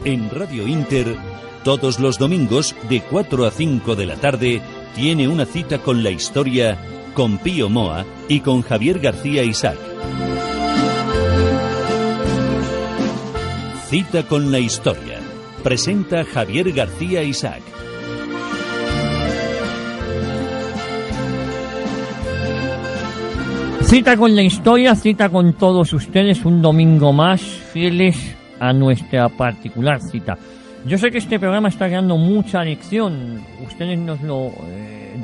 En Radio Inter, todos los domingos de 4 a 5 de la tarde, tiene una cita con la historia, con Pío Moa y con Javier García Isaac. Cita con la historia. Presenta Javier García Isaac. Cita con la historia, cita con todos ustedes, un domingo más, fieles a nuestra particular cita. Yo sé que este programa está creando mucha adicción. Ustedes nos lo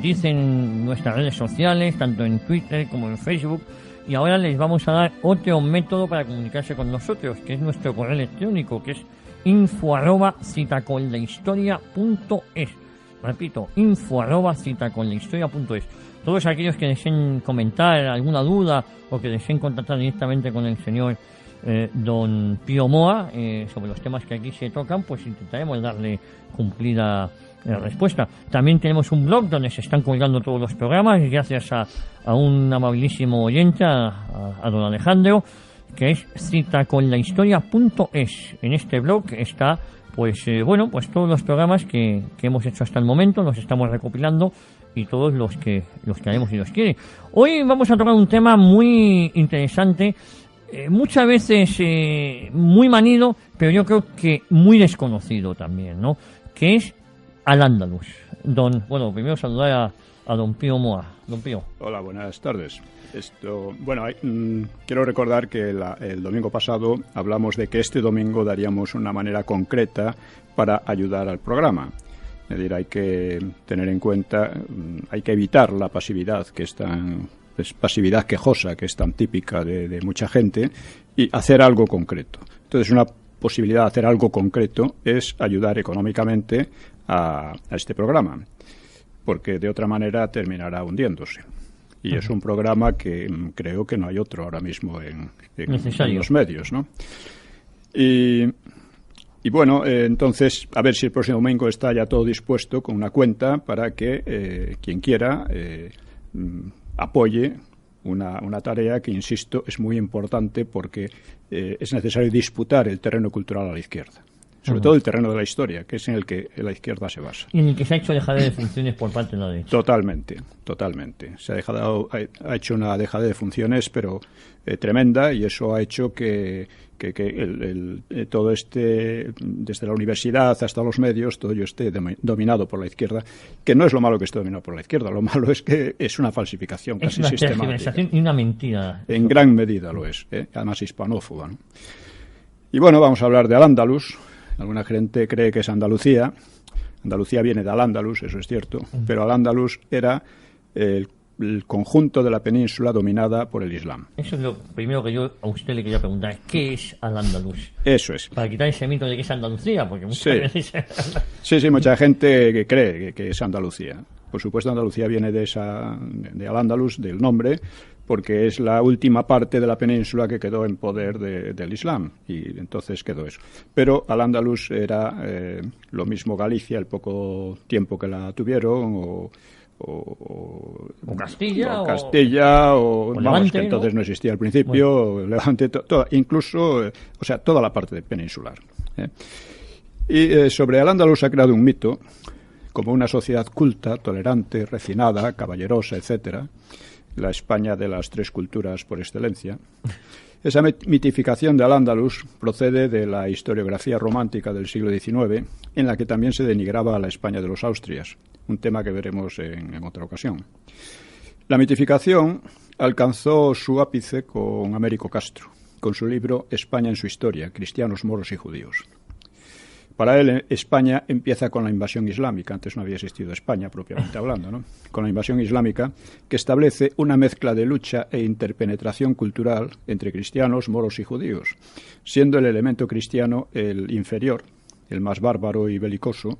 dicen en nuestras redes sociales, tanto en Twitter como en Facebook. Y ahora les vamos a dar otro método para comunicarse con nosotros, que es nuestro correo electrónico, que es info@citaconlahistoria.es. Repito, info@citaconlahistoria.es. Todos aquellos que deseen comentar alguna duda o que deseen contactar directamente con el señor don Pío Moa sobre los temas que aquí se tocan, pues intentaremos darle cumplida respuesta. También tenemos un blog donde se están colgando todos los programas, gracias a un amabilísimo oyente, a don Alejandro, que es citaconlahistoria.es. En este blog está pues todos los programas que hemos hecho hasta el momento, los estamos recopilando, y todos los que haremos si Dios quiere. Hoy vamos a tocar un tema muy interesante, muchas veces muy manido, pero yo creo que muy desconocido también, ¿no? Que es Al-Ándalus. Primero saludar a don Pío Moa. Don Pío. Hola, buenas tardes. Quiero recordar que el domingo pasado hablamos de que este domingo daríamos una manera concreta para ayudar al programa. Es decir, hay que tener en cuenta, hay que evitar la pasividad pasividad quejosa, que es tan típica de mucha gente, y hacer algo concreto. Entonces, una posibilidad de hacer algo concreto es ayudar económicamente a este programa, porque de otra manera terminará hundiéndose. Y es un programa que creo que no hay otro ahora mismo en los medios, ¿no? Y bueno, entonces, a ver si el próximo domingo está ya todo dispuesto con una cuenta para que quien quiera apoye una tarea que, insisto, es muy importante porque es necesario disputar el terreno cultural a la izquierda. Sobre todo el terreno de la historia, que es en el que la izquierda se basa. Y en el que se ha hecho dejadez de funciones por parte de la derecha. Totalmente. Se ha hecho una dejadez de funciones, pero tremenda, y eso ha hecho que todo desde la universidad hasta los medios, todo ello esté dominado por la izquierda, que no es lo malo que esté dominado por la izquierda, lo malo es que es una falsificación casi sistemática. Es una tergiversación y una mentira. En gran medida lo es, además hispanófoba, ¿no? Y bueno, vamos a hablar de Al-Ándalus. Alguna gente cree que es Andalucía. Andalucía viene de Al-Ándalus, eso es cierto, pero Al-Ándalus era el conjunto de la península dominada por el Islam. Eso es lo primero que yo a usted le quería preguntar. ¿Qué es Al-Ándalus? Eso es. Para quitar ese mito de que es Andalucía, porque muchas veces... Sí, mucha gente que cree que es Andalucía. Por supuesto, Andalucía viene de Al-Ándalus, del nombre, porque es la última parte de la península que quedó en poder del Islam, y entonces quedó eso. Pero Al-Ándalus era lo mismo Galicia, el poco tiempo que la tuvieron, o Castilla, o Levante, que entonces no existía al principio, bueno. Levante, incluso, toda la parte peninsular. Y sobre Al-Ándalus se ha creado un mito como una sociedad culta, tolerante, refinada, caballerosa, etcétera, la España de las tres culturas por excelencia. Esa mitificación de Al-Ándalus procede de la historiografía romántica del siglo XIX, en la que también se denigraba a la España de los Austrias, un tema que veremos en otra ocasión. La mitificación alcanzó su ápice con Américo Castro, con su libro España en su historia, cristianos, moros y judíos. Para él, España empieza con la invasión islámica. Antes no había existido España, propiamente hablando, ¿no? Con la invasión islámica, que establece una mezcla de lucha e interpenetración cultural entre cristianos, moros y judíos, siendo el elemento cristiano el inferior, el más bárbaro y belicoso,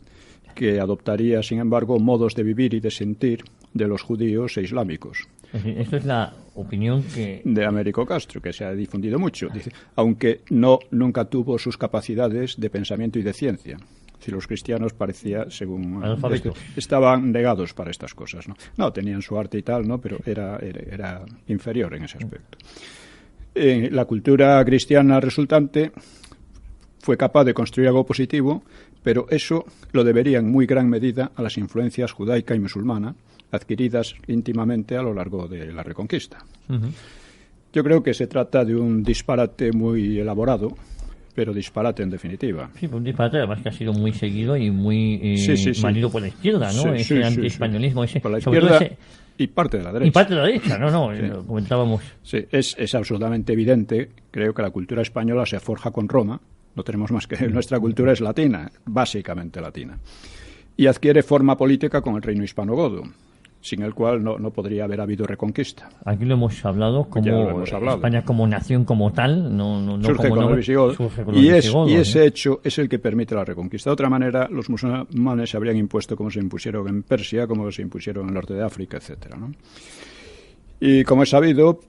que adoptaría, sin embargo, modos de vivir y de sentir de los judíos e islámicos. Esto es la opinión de Américo Castro, que se ha difundido mucho. Dice, aunque nunca tuvo sus capacidades de pensamiento y de ciencia. Si los cristianos parecía, según estaban negados para estas cosas, no tenían su arte y tal, pero era inferior en ese aspecto. La cultura cristiana resultante fue capaz de construir algo positivo, pero eso lo debería en muy gran medida a las influencias judaica y musulmana adquiridas íntimamente a lo largo de la Reconquista. Yo creo que se trata de un disparate muy elaborado, pero disparate en definitiva. Sí, un disparate además que ha sido muy seguido y muy manido por la izquierda, ¿no? Ese antiespañolismo, ese, por la izquierda y parte de la derecha. Y parte de la derecha, lo comentábamos. Sí, es absolutamente evidente. Creo que la cultura española se forja con Roma. No tenemos más que... Nuestra cultura es latina, básicamente latina. Y adquiere forma política con el reino hispanogodo, sin el cual no podría haber habido reconquista. Aquí lo hemos hablado como España como nación como tal, no surge como con los visigodos. Y ese hecho es el que permite la reconquista. De otra manera, los musulmanes se habrían impuesto como se impusieron en Persia, como se impusieron en el norte de África, etcétera, ¿no? Y como es sabido,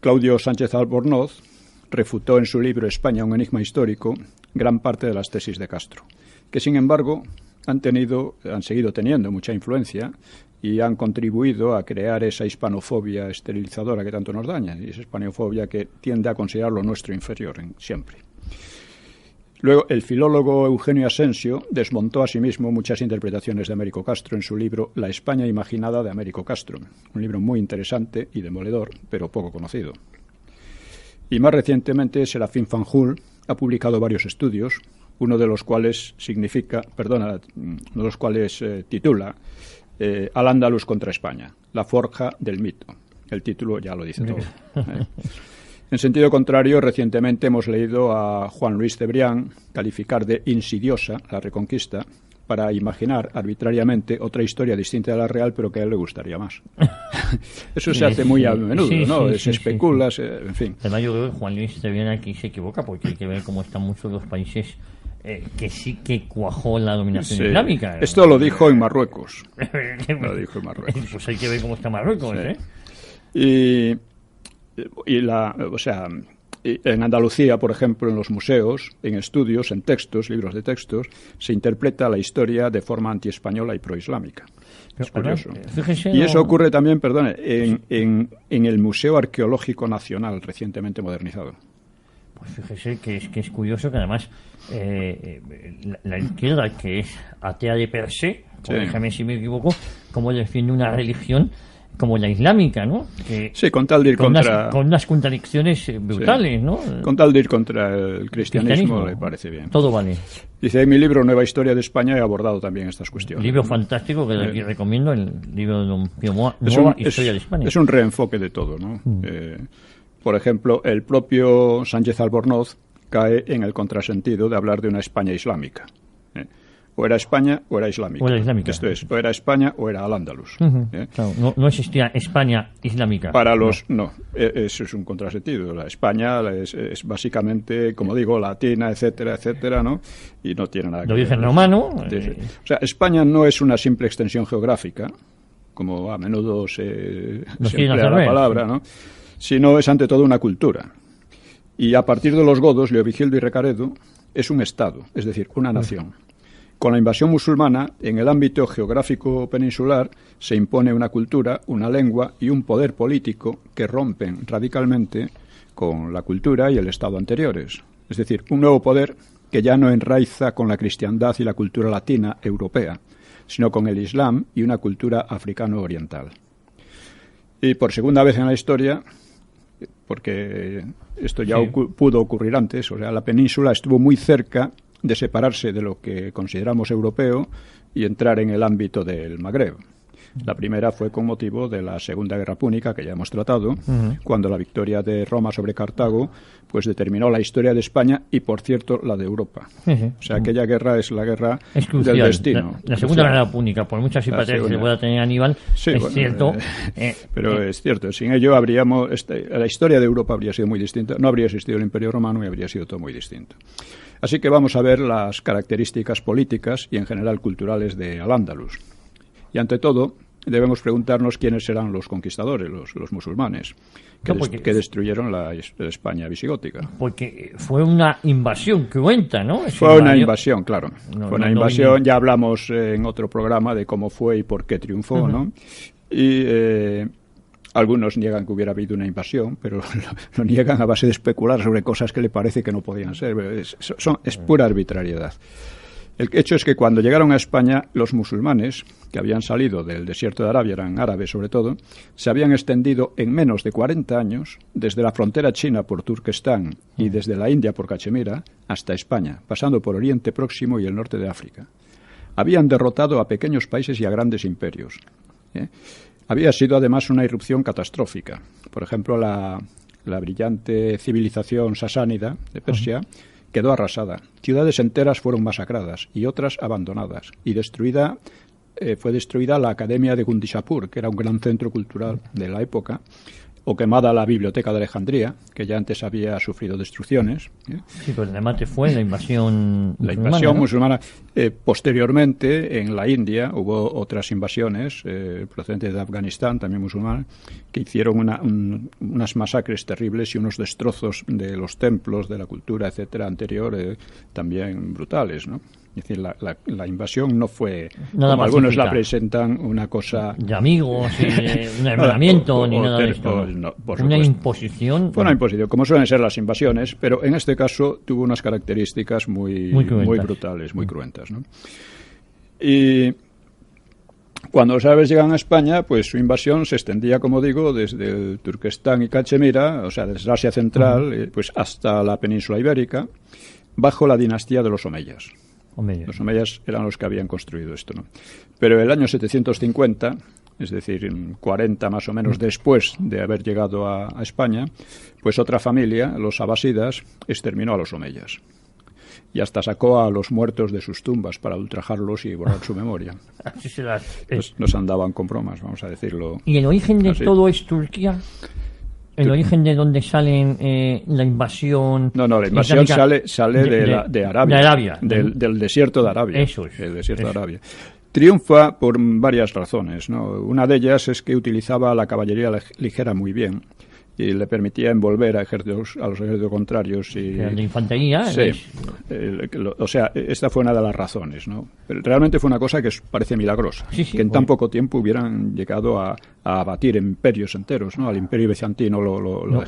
Claudio Sánchez Albornoz refutó en su libro España, un enigma histórico, gran parte de las tesis de Castro, que sin embargo han seguido teniendo mucha influencia y han contribuido a crear esa hispanofobia esterilizadora que tanto nos daña, y esa hispanofobia que tiende a considerar lo nuestro inferior siempre. Luego, el filólogo Eugenio Asensio desmontó asimismo muchas interpretaciones de Américo Castro en su libro La España imaginada de Américo Castro, un libro muy interesante y demoledor, pero poco conocido. Y más recientemente, Serafín Fanjul ha publicado varios estudios, uno de los cuales titula Al-Ándalus contra España, la forja del mito. El título ya lo dice todo. En sentido contrario, recientemente hemos leído a Juan Luis Cebrián calificar de insidiosa la Reconquista para imaginar arbitrariamente otra historia distinta de la real, pero que a él le gustaría más. Eso se hace muy a menudo, ¿no? Se especula, en fin. Además, yo creo que Juan Luis Cebrián aquí se equivoca, porque hay que ver cómo están muchos los países que sí que cuajó la dominación islámica, ¿no? Esto lo dijo en Marruecos. Pues hay que ver cómo está Marruecos, ¿eh? En Andalucía, por ejemplo, en los museos, en estudios, en textos, libros de textos, se interpreta la historia de forma antiespañola y proislámica. Es curioso. Y eso ocurre también, en el Museo Arqueológico Nacional, recientemente modernizado. Pues fíjese que es curioso que además la izquierda, que es atea de per se, déjame si me equivoco, como defiende una religión como la islámica, ¿no? Con tal de ir con unas contradicciones brutales, ¿no? Con tal de ir contra el cristianismo le parece bien. Todo vale. Dice, en mi libro Nueva Historia de España he abordado también estas cuestiones. Libro fantástico que aquí recomiendo, el libro de don Pío Moa, Nueva Historia de España. Es un reenfoque de todo, ¿no? Por ejemplo, el propio Sánchez Albornoz cae en el contrasentido de hablar de una España islámica. O era España o era islámica. Esto es, o era España o era Al-Ándalus. Claro, no existía España islámica. Para los... No, eso es un contrasentido. La España es básicamente, como digo, latina, etcétera, etcétera, ¿no? Y no tiene nada que ver. De origen romano. O sea, España no es una simple extensión geográfica, como a menudo se emplea la palabra, ¿no? Sino es ante todo una cultura. Y a partir de los godos, Leovigildo y Recaredo, es un Estado, es decir, una nación. Con la invasión musulmana, en el ámbito geográfico peninsular, se impone una cultura, una lengua y un poder político que rompen radicalmente con la cultura y el Estado anteriores. Es decir, un nuevo poder que ya no enraiza con la cristiandad y la cultura latina europea, sino con el Islam y una cultura africano-oriental. Y por segunda vez en la historia, porque esto ya pudo ocurrir antes, o sea, la península estuvo muy cerca de separarse de lo que consideramos europeo y entrar en el ámbito del Magreb. La primera fue con motivo de la Segunda Guerra Púnica, que ya hemos tratado, cuando la victoria de Roma sobre Cartago pues determinó la historia de España y, por cierto, la de Europa. O sea, aquella guerra es la guerra del destino. La Segunda Guerra Púnica, por muchas simpatías que se pueda tener Aníbal, cierto. Pero es cierto, sin ello la historia de Europa habría sido muy distinta, no habría existido el Imperio Romano y habría sido todo muy distinto. Así que vamos a ver las características políticas y en general culturales de Al-Ándalus. Y ante todo, debemos preguntarnos quiénes serán los conquistadores, los musulmanes, que destruyeron la España visigótica. Porque fue una invasión cruenta, ¿no? Fue una invasión, claro. Fue una invasión, ya hablamos en otro programa de cómo fue y por qué triunfó, ¿no? Y Algunos niegan que hubiera habido una invasión, pero lo niegan a base de especular sobre cosas que le parece que no podían ser. Es pura arbitrariedad. El hecho es que cuando llegaron a España, los musulmanes, que habían salido del desierto de Arabia, eran árabes sobre todo, se habían extendido en menos de 40 años, desde la frontera china por Turquestán y desde la India por Cachemira, hasta España, pasando por Oriente Próximo y el norte de África. Habían derrotado a pequeños países y a grandes imperios. Había sido además una irrupción catastrófica. Por ejemplo, la brillante civilización sasánida de Persia quedó arrasada. Ciudades enteras fueron masacradas y otras abandonadas. Y fue destruida la Academia de Gundishapur, que era un gran centro cultural de la época, o quemada la Biblioteca de Alejandría, que ya antes había sufrido destrucciones. Sí, pues el remate fue la invasión musulmana. La invasión ¿no? musulmana. Posteriormente, en la India, hubo otras invasiones procedentes de Afganistán, también musulmán, que hicieron unas masacres terribles y unos destrozos de los templos, de la cultura, etcétera, anterior, también brutales, ¿no? Es decir, la invasión no fue, nada como pacífica. algunos la presentan, una cosa... De amigos, un hermanamiento, ni nada de esto. No, por una supuesto. imposición. Fue una imposición, como suelen ser las invasiones, pero en este caso tuvo unas características muy brutales, muy cruentas, ¿no? Y cuando los árabes llegan a España, pues su invasión se extendía, como digo, desde el Turquestán y Cachemira, o sea, desde Asia Central, pues hasta la península ibérica, bajo la dinastía de los omeyas. Los omeyas eran los que habían construido esto, ¿no? Pero el año 750, es decir, 40 más o menos después de haber llegado a España, pues otra familia, los abasidas, exterminó a los omeyas. Y hasta sacó a los muertos de sus tumbas para ultrajarlos y borrar su memoria. Así nos andaban con bromas, vamos a decirlo. ¿Y el origen de así. todo es Turquía? ¿El origen de donde salen la invasión? No, la invasión islámica sale de Arabia. De Arabia. Del desierto de Arabia. Eso es. El desierto de Arabia. Triunfa por varias razones, ¿no? Una de ellas es que utilizaba la caballería ligera muy bien y le permitía envolver a los ejércitos contrarios. De infantería. Sí. O sea, esta fue una de las razones, ¿no? Pero realmente fue una cosa que parece milagrosa. Sí, que en tan poco tiempo hubieran llegado a abatir imperios enteros, ¿no? Al imperio bizantino lo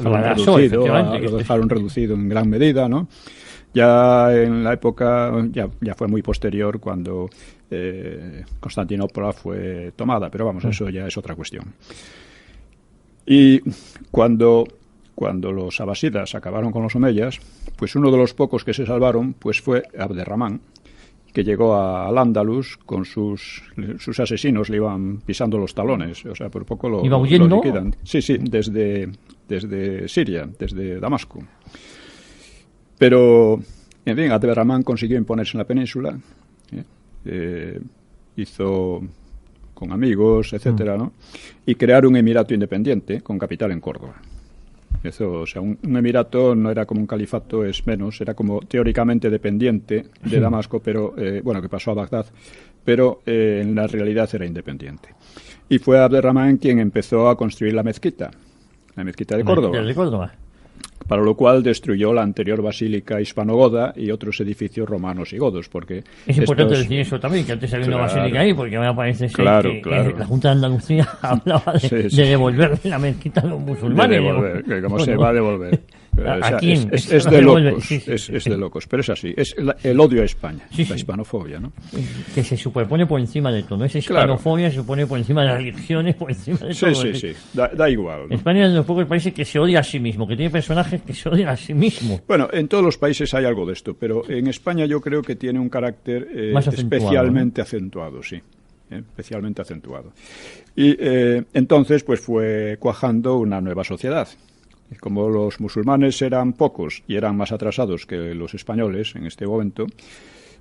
dejaron reducido en gran medida, ¿no? Ya en la época, ya fue muy posterior cuando Constantinopla fue tomada, pero vamos, eso ya es otra cuestión. Y cuando los abasidas acabaron con los omeyas, pues uno de los pocos que se salvaron pues fue Abderramán, que llegó al Andalus con sus asesinos, le iban pisando los talones, o sea, por poco lo liquidan. Sí, desde Siria, desde Damasco. Pero, en fin, Abderramán consiguió imponerse en la península, hizo con amigos, etcétera, ¿no? Y crear un emirato independiente con capital en Córdoba. Eso, o sea, un emirato no era como un califato, es menos, era como teóricamente dependiente de Damasco, pero que pasó a Bagdad, pero en la realidad era independiente. Y fue Abderramán quien empezó a construir la mezquita de Córdoba. Para lo cual destruyó la anterior basílica hispanogoda y otros edificios romanos y godos, porque... Es importante decir eso también, que antes había una basílica ahí, porque me parece ser que la Junta de Andalucía hablaba de devolver la mezquita a los musulmanes. De devolver, que como se va a devolver. ¿A quién? Es de locos, es de locos, pero es así, es el odio a España, la hispanofobia, ¿no? Que se superpone por encima de todo, esa hispanofobia se supone por encima de las religiones, por encima de todo. Sí, da igual, ¿no? España es de los pocos países que se odia a sí mismo, que tiene personajes que se odian a sí mismo. Bueno, en todos los países hay algo de esto, pero en España yo creo que tiene un carácter especialmente acentuado, sí. Especialmente acentuado. Y entonces pues fue cuajando una nueva sociedad. Y como los musulmanes eran pocos y eran más atrasados que los españoles en este momento,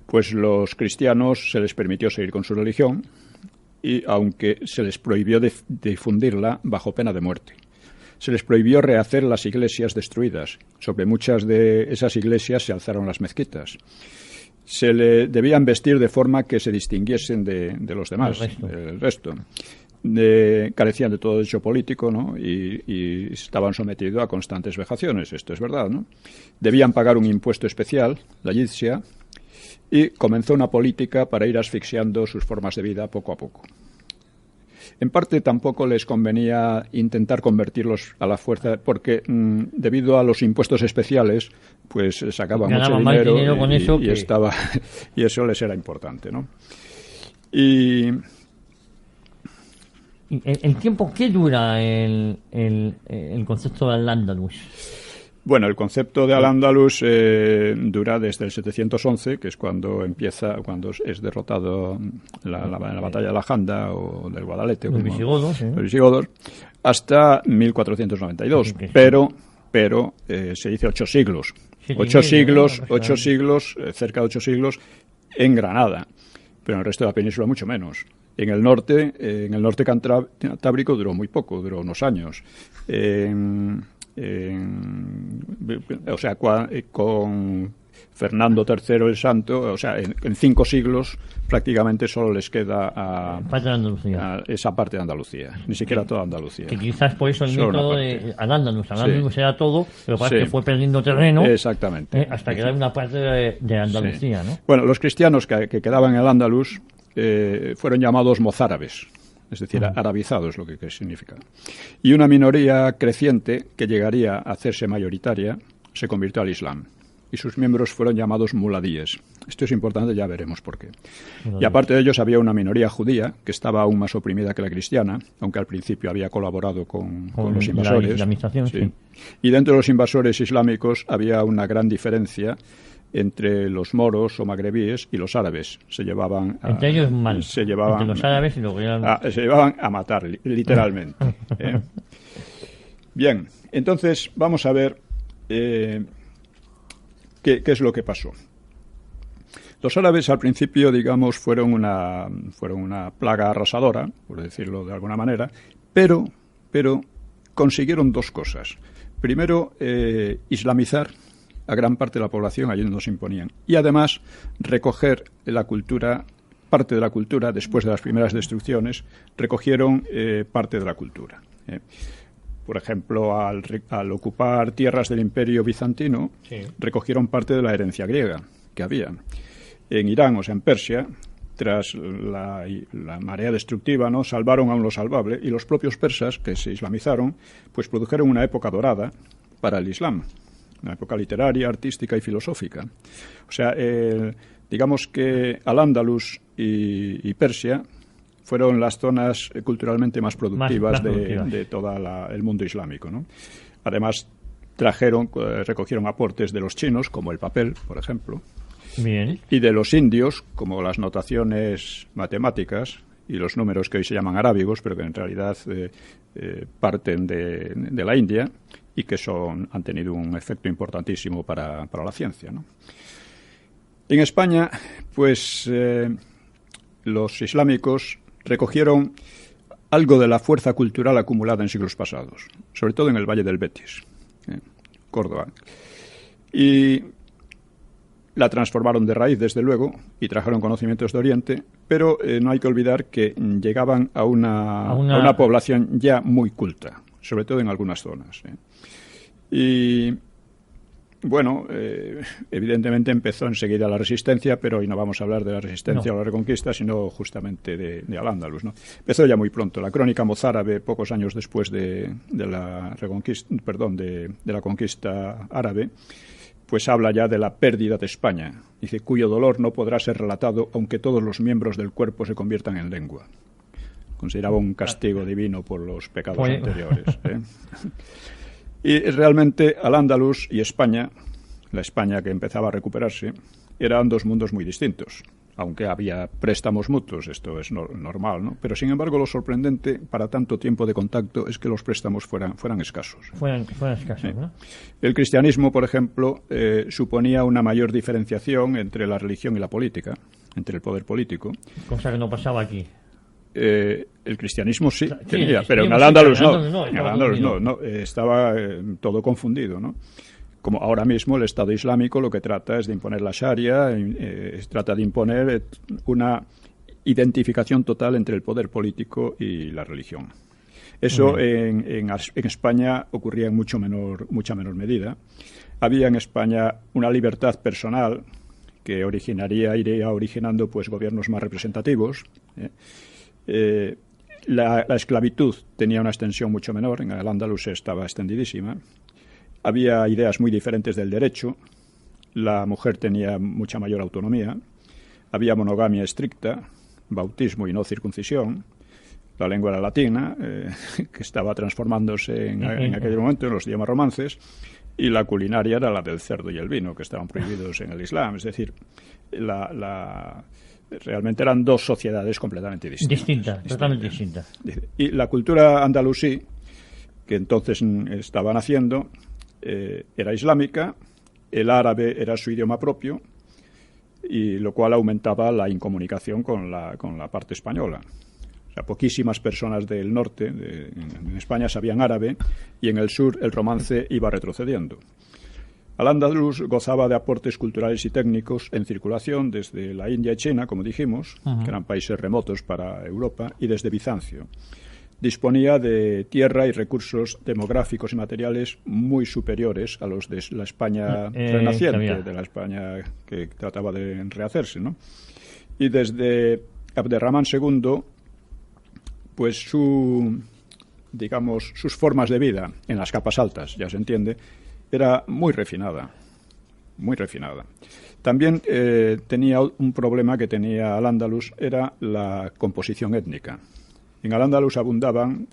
pues los cristianos se les permitió seguir con su religión, y aunque se les prohibió difundirla bajo pena de muerte. Se les prohibió rehacer las iglesias destruidas. Sobre muchas de esas iglesias se alzaron las mezquitas. Se le debían vestir de forma que se distinguiesen de los demás, el resto. Carecían de todo derecho político, ¿no? Y estaban sometidos a constantes vejaciones, esto es verdad, ¿no? Debían pagar un impuesto especial, la jizya, y comenzó una política para ir asfixiando sus formas de vida poco a poco. En parte tampoco les convenía intentar convertirlos a la fuerza, porque debido a los impuestos especiales, pues sacaban mucho dinero con eso y estaba y eso les era importante, ¿no? Y ¿el tiempo qué dura el concepto del Al-Ándalus? Bueno, el concepto de Al-Ándalus dura desde el 711, que es cuando es derrotado la batalla de la Janda o del Guadalete, los visigodos, hasta 1492. Pero se dice 8 siglos. 8 siglos, cerca de 8 siglos en Granada, pero en el resto de la península mucho menos. En el norte cantábrico duró muy poco, duró unos años. Con Fernando III el Santo, en 5 siglos prácticamente solo les queda a esa parte de Andalucía, ni siquiera toda Andalucía. Que quizás por eso el método de Al-Ándalus era todo, pero parece que fue perdiendo terreno. Exactamente. Hasta quedar una parte de Andalucía, ¿no? Bueno, los cristianos que quedaban en el Andalus fueron llamados mozárabes. Es decir, arabizado es lo que significa. Y una minoría creciente, que llegaría a hacerse mayoritaria, se convirtió al Islam. Y sus miembros fueron llamados muladíes. Esto es importante, ya veremos por qué. Y aparte de ellos había una minoría judía, que estaba aún más oprimida que la cristiana, aunque al principio había colaborado con los invasores. La islamización, sí. Y dentro de los invasores islámicos había una gran diferencia entre los moros o magrebíes y los árabes. Entre ellos mal. Entre los árabes y los se llevaban a matar, literalmente. Bien, entonces vamos a ver qué es lo que pasó. Los árabes al principio, digamos, fueron una plaga arrasadora, por decirlo de alguna manera, pero consiguieron 2 cosas. Primero, islamizar a gran parte de la población allí donde se imponían. Y además recoger parte de la cultura, después de las primeras destrucciones, recogieron parte de la cultura. Por ejemplo, al ocupar tierras del Imperio Bizantino, recogieron parte de la herencia griega que había. En Irán, en Persia, tras la marea destructiva, ¿no?, salvaron aún lo salvable, y los propios persas, que se islamizaron, pues produjeron una época dorada para el Islam. Una época literaria, artística y filosófica. Digamos que Al-Ándalus y Persia fueron las zonas culturalmente más productivas de todo el mundo islámico, ¿no? Además, recogieron aportes de los chinos, como el papel, por ejemplo. Bien. Y de los indios, como las notaciones matemáticas y los números que hoy se llaman arábigos, pero que en realidad parten de la India, y que han tenido un efecto importantísimo para la ciencia, ¿no? En España, pues los islámicos recogieron algo de la fuerza cultural acumulada en siglos pasados, sobre todo en el Valle del Betis, Córdoba. Y la transformaron de raíz, desde luego, y trajeron conocimientos de Oriente, pero no hay que olvidar que llegaban a una población ya muy culta, sobre todo en algunas zonas. Y bueno, evidentemente empezó enseguida la resistencia, pero hoy no vamos a hablar de la resistencia o la reconquista, sino justamente de Al-Ándalus, ¿no? Empezó ya muy pronto. La crónica mozárabe, pocos años después de la conquista árabe, pues habla ya de la pérdida de España. Dice, cuyo dolor no podrá ser relatado aunque todos los miembros del cuerpo se conviertan en lengua. Consideraba un castigo divino por los pecados anteriores. Y realmente Al-Ándalus y España, la España que empezaba a recuperarse, eran 2 mundos muy distintos. Aunque había préstamos mutuos, esto es normal, ¿no? Pero sin embargo lo sorprendente para tanto tiempo de contacto es que los préstamos fueran escasos. Fueran escasos, ¿no? El cristianismo, por ejemplo, suponía una mayor diferenciación entre la religión y la política, entre el poder político. Cosa que no pasaba aquí. El cristianismo sí tenía, pero en Al-Ándalus no. En Al-Ándalus no. Estaba todo confundido, ¿no? Como ahora mismo el Estado Islámico lo que trata es de imponer la Sharia, trata de imponer una identificación total entre el poder político y la religión. Eso en España ocurría en mucha menor medida. Había en España una libertad personal que iría originando pues gobiernos más representativos. La esclavitud tenía una extensión mucho menor, en el Al-Ándalus estaba extendidísima. Había ideas muy diferentes del derecho, la mujer tenía mucha mayor autonomía, había monogamia estricta, bautismo y no circuncisión, la lengua era latina, que estaba transformándose en aquel momento en los idiomas romances, y la culinaria era la del cerdo y el vino, que estaban prohibidos en el Islam. Es decir, realmente eran dos sociedades completamente distintas. Totalmente distintas. Y la cultura andalusí, que entonces estaban haciendo, era islámica, el árabe era su idioma propio, y lo cual aumentaba la incomunicación con la parte española. O sea, poquísimas personas del norte, en España, sabían árabe, y en el sur el romance iba retrocediendo. Al-Ándalus gozaba de aportes culturales y técnicos en circulación desde la India y China, como dijimos, que eran países remotos para Europa, y desde Bizancio. Disponía de tierra y recursos demográficos y materiales muy superiores a los de la España renaciente, de la España que trataba de rehacerse, ¿no? Y desde Abderramán II, pues sus formas de vida en las capas altas, ya se entiende, era muy refinada, muy refinada. También tenía un problema que tenía Al-Ándalus, era la composición étnica. En Al-Ándalus abundaban,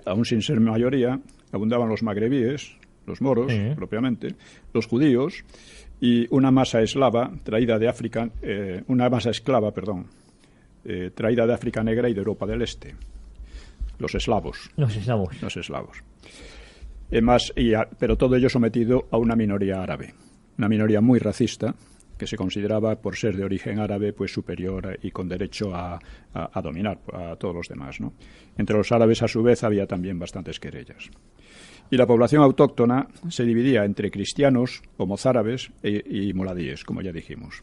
aún sin ser mayoría, abundaban los magrebíes, los moros propiamente, los judíos y una masa eslava traída de África, traída de África Negra y de Europa del Este. Los eslavos. Pero todo ello sometido a una minoría árabe, una minoría muy racista, que se consideraba, por ser de origen árabe, pues superior y con derecho a dominar a todos los demás, ¿no? Entre los árabes, a su vez, había también bastantes querellas. Y la población autóctona se dividía entre cristianos o mozárabes y moladíes, como ya dijimos.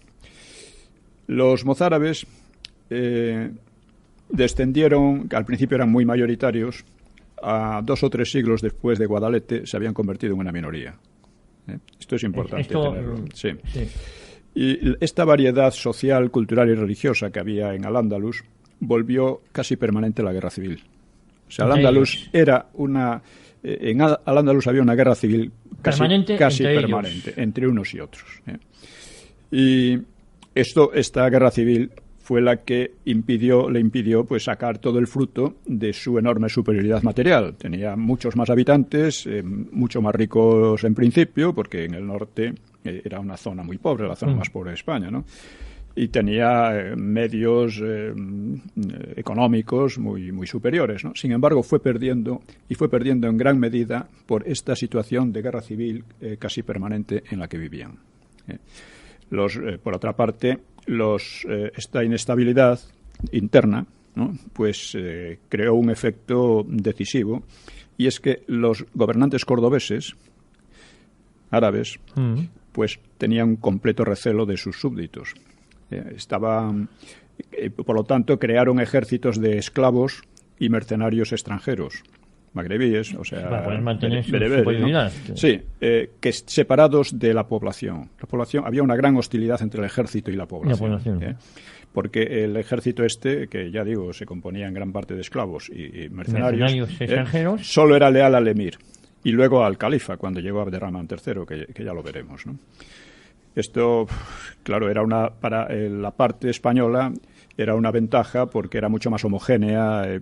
Los mozárabes descendieron, al principio eran muy mayoritarios, a 2 o 3 siglos después de Guadalete se habían convertido en una minoría. Esto es importante tenerlo. Sí. Y esta variedad social, cultural y religiosa que había en Al-Ándalus volvió casi permanente la guerra civil. O sea, Al-Ándalus era en Al-Ándalus había una guerra civil casi permanente entre unos y otros. Y esta guerra civil fue la que le impidió pues sacar todo el fruto de su enorme superioridad material. Tenía muchos más habitantes, mucho más ricos en principio, porque en el norte era una zona muy pobre, la zona más pobre de España, ¿no? Y tenía medios económicos muy superiores, ¿no? Sin embargo, fue perdiendo en gran medida por esta situación de guerra civil casi permanente en la que vivían. Por otra parte, esta inestabilidad interna, ¿no? Pues creó un efecto decisivo, y es que los gobernantes cordobeses árabes pues tenían un completo recelo de sus súbditos. Por lo tanto, crearon ejércitos de esclavos y mercenarios extranjeros, magrebíes, o sea, para poder mantener bereberes, ¿no? Sí, que separados de la población. Había una gran hostilidad entre el ejército y la población. Porque el ejército que ya digo, se componía en gran parte de esclavos y mercenarios extranjeros, solo era leal al emir y luego al califa cuando llegó Abderramán III, que ya lo veremos, ¿no? Esto, claro, era para la parte española era una ventaja porque era mucho más homogénea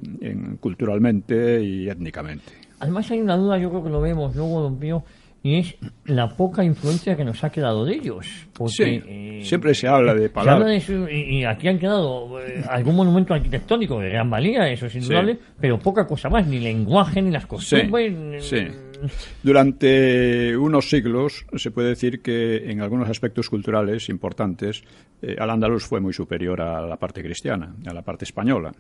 culturalmente y étnicamente. Además hay una duda, yo creo que lo vemos luego, don Pío, y es la poca influencia que nos ha quedado de ellos. Porque, sí, siempre se habla de palabras. Se habla de eso, y aquí han quedado algún monumento arquitectónico de gran valía, eso es indudable, pero poca cosa más, ni lenguaje, ni las costumbres. Sí. Durante unos siglos se puede decir que en algunos aspectos culturales importantes Al-Ándalus fue muy superior a la parte cristiana, a la parte española.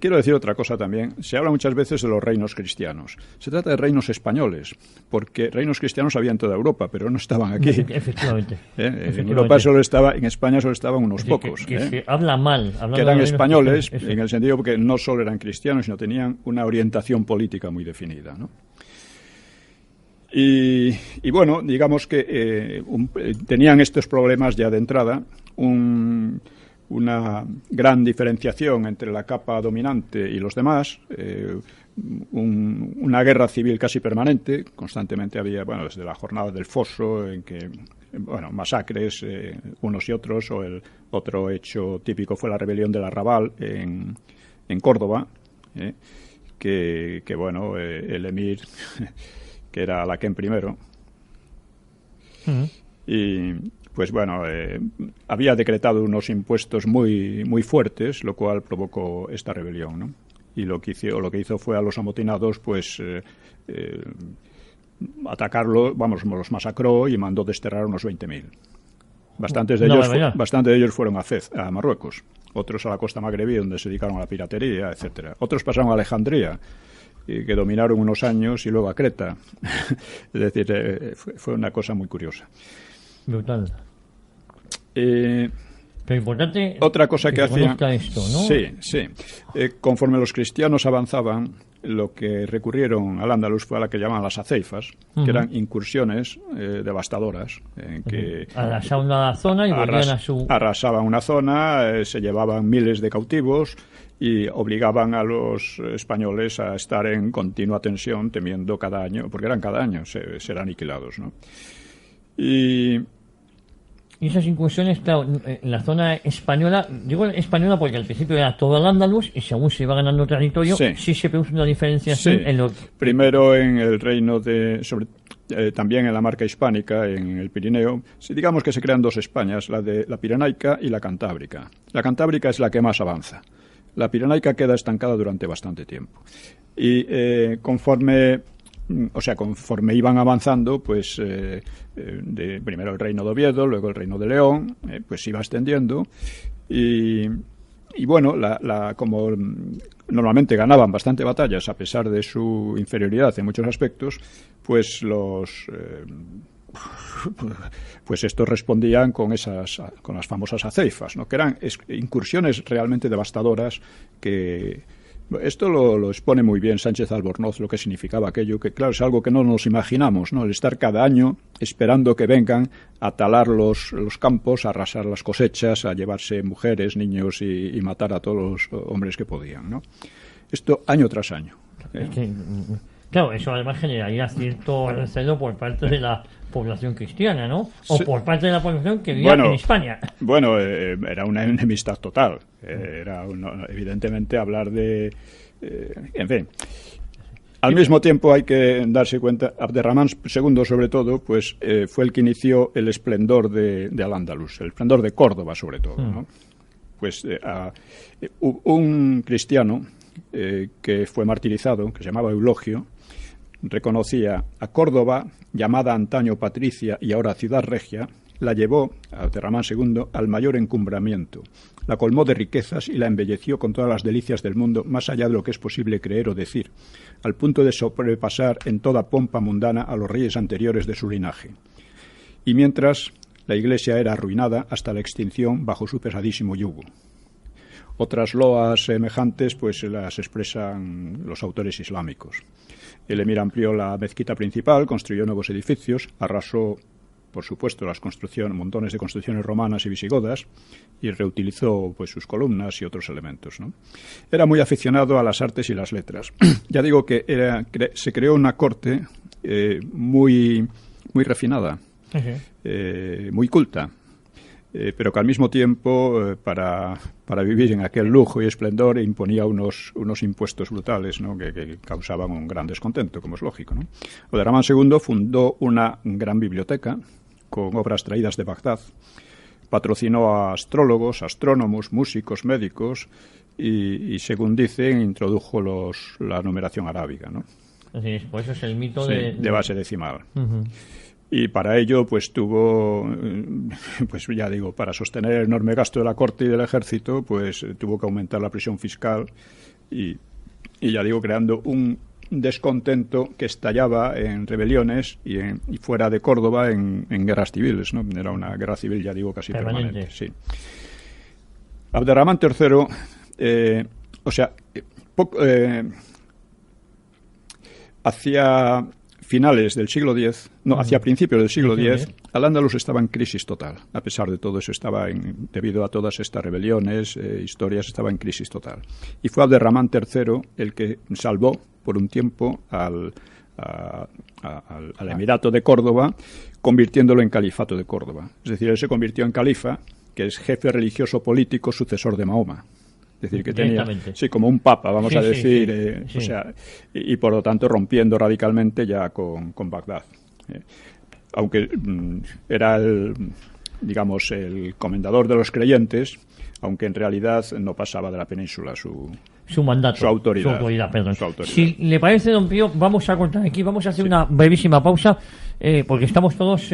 Quiero decir otra cosa también. Se habla muchas veces de los reinos cristianos. Se trata de reinos españoles, porque reinos cristianos había en toda Europa, pero no estaban aquí. Efectivamente. En España solo estaban unos pocos. Que se habla mal. Que eran españoles, en el sentido porque no solo eran cristianos, sino tenían una orientación política muy definida, ¿no? Y bueno, digamos que tenían estos problemas ya de entrada, un una gran diferenciación entre la capa dominante y los demás, una guerra civil casi permanente, constantemente había, bueno, desde la jornada del Foso, en que, bueno, masacres unos y otros, o el otro hecho típico fue la rebelión del Arrabal en Córdoba, que bueno, el emir, que era Laquén I, y pues bueno, había decretado unos impuestos muy, muy fuertes, lo cual provocó esta rebelión, ¿no? Y lo que hizo fue a los amotinados, pues atacarlos, vamos, los masacró y mandó desterrar unos 20.000. Bastantes de ellos fueron a Fez, a Marruecos, otros a la costa magrebí, donde se dedicaron a la piratería, etcétera. Otros pasaron a Alejandría, que dominaron unos años, y luego a Creta. Es decir, fue una cosa muy curiosa. Brutal. Pero importante otra cosa que hacían esto, ¿no? Sí. Conforme los cristianos avanzaban, lo que recurrieron al Andalus fue a la que llaman las aceifas, que eran incursiones devastadoras, en que arrasaban una zona y volvían a su... Arrasaban una zona, se llevaban miles de cautivos y obligaban a los españoles a estar en continua tensión, temiendo cada año, porque eran cada año, ser aniquilados, ¿no? Y esas incursiones, claro, en la zona española, digo española porque al principio era todo el Andalus, y según se iba ganando territorio, sí se produce una diferenciación en lo... Primero en el reino también en la marca hispánica, en el Pirineo, digamos que se crean dos Españas, la de la Pirenaica y la Cantábrica. La Cantábrica es la que más avanza. La Pirenaica queda estancada durante bastante tiempo. Y conforme iban avanzando, pues primero el reino de Oviedo, luego el reino de León, pues iba extendiendo, y bueno, como normalmente ganaban bastante batallas a pesar de su inferioridad en muchos aspectos, pues pues estos respondían con las famosas aceifas, ¿no? Que eran incursiones realmente devastadoras que... Esto lo expone muy bien Sánchez Albornoz, lo que significaba aquello, que claro, es algo que no nos imaginamos, ¿no? El estar cada año esperando que vengan a talar los campos, a arrasar las cosechas, a llevarse mujeres, niños y matar a todos los hombres que podían, ¿no? Esto año tras año. Claro, eso además generaría cierto recelo por parte de la población cristiana, ¿no? O por parte de la población que vivía en España. Bueno, era una enemistad total. Evidentemente hablar de... en fin. Al mismo tiempo hay que darse cuenta, Abderramán II sobre todo, pues fue el que inició el esplendor de Al-Ándalus, el esplendor de Córdoba sobre todo, ¿no? Pues un cristiano que fue martirizado, que se llamaba Eulogio, reconocía a Córdoba, llamada antaño Patricia y ahora Ciudad Regia, la llevó, a Abderramán II, al mayor encumbramiento, la colmó de riquezas y la embelleció con todas las delicias del mundo, más allá de lo que es posible creer o decir, al punto de sobrepasar en toda pompa mundana a los reyes anteriores de su linaje. Y mientras, la Iglesia era arruinada hasta la extinción bajo su pesadísimo yugo. Otras loas semejantes pues las expresan los autores islámicos. El emir amplió la mezquita principal, construyó nuevos edificios, arrasó, por supuesto, montones de construcciones romanas y visigodas, y reutilizó pues sus columnas y otros elementos, ¿no? Era muy aficionado a las artes y las letras. Ya digo que se creó una corte muy, muy refinada, muy culta. Pero que al mismo tiempo, para vivir en aquel lujo y esplendor, imponía unos impuestos brutales, ¿no? que causaban un gran descontento, como es lógico, ¿no? Abderramán II fundó una gran biblioteca con obras traídas de Bagdad, patrocinó a astrólogos, astrónomos, músicos, médicos y según dicen, introdujo la numeración arábiga, ¿no? Así es, pues eso es el mito de base decimal. Y para ello, pues tuvo, pues ya digo, para sostener el enorme gasto de la corte y del ejército, pues tuvo que aumentar la presión fiscal y ya digo, creando un descontento que estallaba en rebeliones y fuera de Córdoba en guerras civiles, ¿no? Era una guerra civil, ya digo, casi permanente. Sí. Abderramán III, finales del siglo X, hacia principios del siglo X, Al-Ándalus estaba en crisis total. A pesar de todo eso, debido a todas estas rebeliones, historias, estaba en crisis total. Y fue Abderramán III el que salvó por un tiempo al Emirato de Córdoba, convirtiéndolo en califato de Córdoba. Es decir, él se convirtió en califa, que es jefe religioso político sucesor de Mahoma. Es decir, que tenía, como un papa, vamos a decir, o sea, y por lo tanto rompiendo radicalmente ya con Bagdad. Aunque era el comendador de los creyentes, aunque en realidad no pasaba de la península su mandato, su autoridad. Si le parece, don Pío, vamos a cortar aquí, vamos a hacer una brevísima pausa, porque estamos todos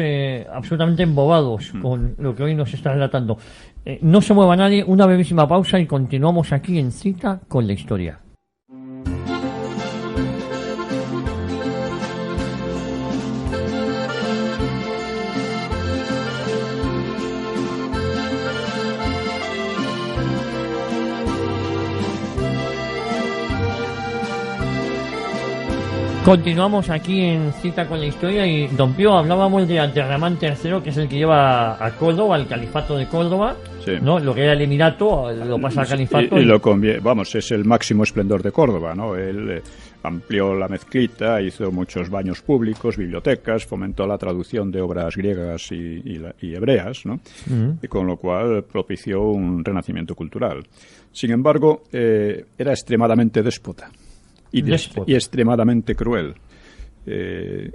absolutamente embobados con lo que hoy nos está relatando. No se mueva nadie, una brevísima pausa y continuamos aquí en Cita con la Historia. Continuamos aquí en Cita con la Historia y, don Pío, hablábamos de Abderramán III, que es el que lleva a Córdoba, al califato de Córdoba, ¿no? Lo que era el Emirato, lo pasa al califato. Es el máximo esplendor de Córdoba, ¿no? Él amplió la mezquita, hizo muchos baños públicos, bibliotecas, fomentó la traducción de obras griegas y hebreas, ¿no? Y con lo cual propició un renacimiento cultural. Sin embargo, era extremadamente déspota. Y extremadamente cruel. El